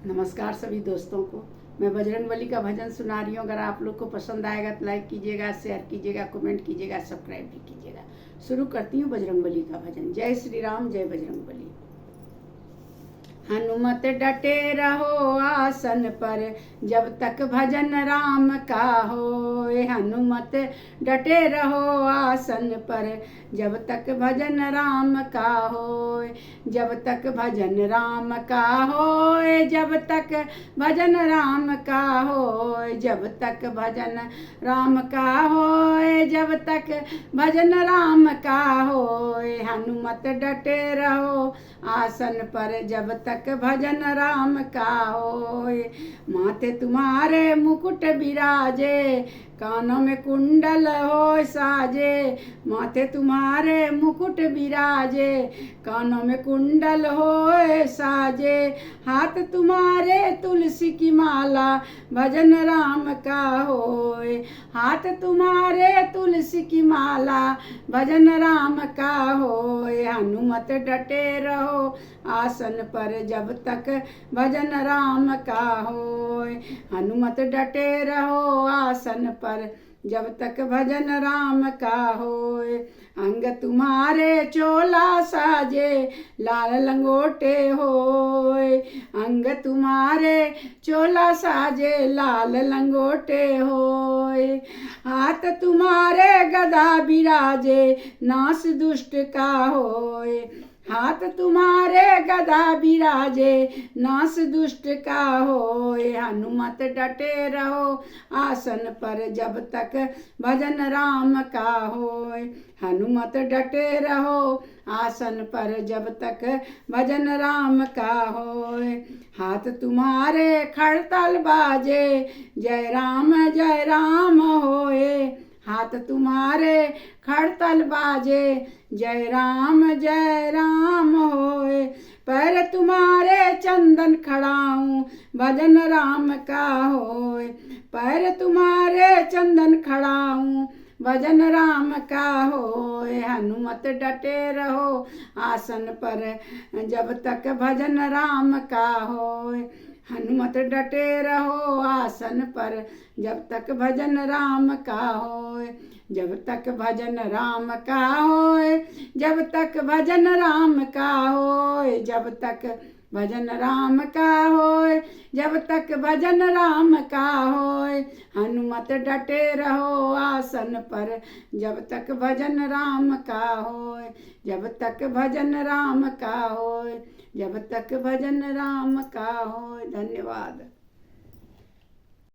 नमस्कार सभी दोस्तों को। मैं बजरंगबली का भजन सुना रही हूँ। अगर आप लोग को पसंद आएगा तो लाइक कीजिएगा, शेयर कीजिएगा, कमेंट कीजिएगा, सब्सक्राइब भी कीजिएगा। शुरू करती हूँ बजरंगबली का भजन। जय श्री राम, जय बजरंगबली। हनुमत डटे रहो आसन पर, जब तक भजन राम का होए। हनुमत डटे रहो आसन पर, जब तक भजन राम का होए। जब तक भजन राम का होए, जब तक भजन राम का होए। जब तक भजन राम का होए, जब तक भजन राम का होए। हनुमत डटे रहो आसन पर, जब तक भजन राम का होए। माथे तुम्हारे मुकुट बिराजे, कानों में कुंडल हो साजे। माथे तुम्हारे मुकुट बिराजे, कानों में कुंडल हो साजे। हाथ तुम्हारे तुलसी की माला, भजन राम का होए। हाथ तुम्हारे तुलसी की माला, भजन राम का होए। हनुमत डटे रहो आसन पर, जब तक भजन राम का होए। हनुमत डटे रहो आसन पर, जब तक भजन राम का होए। अंग तुम्हारे चोला साजे, लाल लंगोटे होए। अंग तुम्हारे चोला साजे, लाल लंगोटे होए। हाथ तुम्हारे गदा बिराजे, नास दुष्ट का होए। हाथ तुम्हारे गदा बिराजे, नास दुष्ट का होए। हनुमत डटे रहो आसन पर, जब तक भजन राम का होए। हनुमत डटे रहो आसन पर, जब तक भजन राम का होए। हाथ तुम्हारे खड़तल बाजे, जय राम होए। हाथ तुम्हारे खड़तल बाजे, जय राम होए। पैर तुम्हारे चंदन खड़ाऊं, भजन राम का होए। पैर तुम्हारे चंदन खड़ाऊं, भजन राम का होए। हनुमत डटे रहो आसन पर, जब तक भजन राम का होए। हनुमत डटे रहो आसन पर, जब तक भजन राम का होए। जब तक भजन राम का होए, जब तक भजन राम का होए। जब तक भजन राम का होए, जब तक भजन राम का होए। हनुमत डटे रहो आसन पर, जब तक भजन राम का होए। जब तक भजन राम का होए, जब तक भजन राम का होए। धन्यवाद।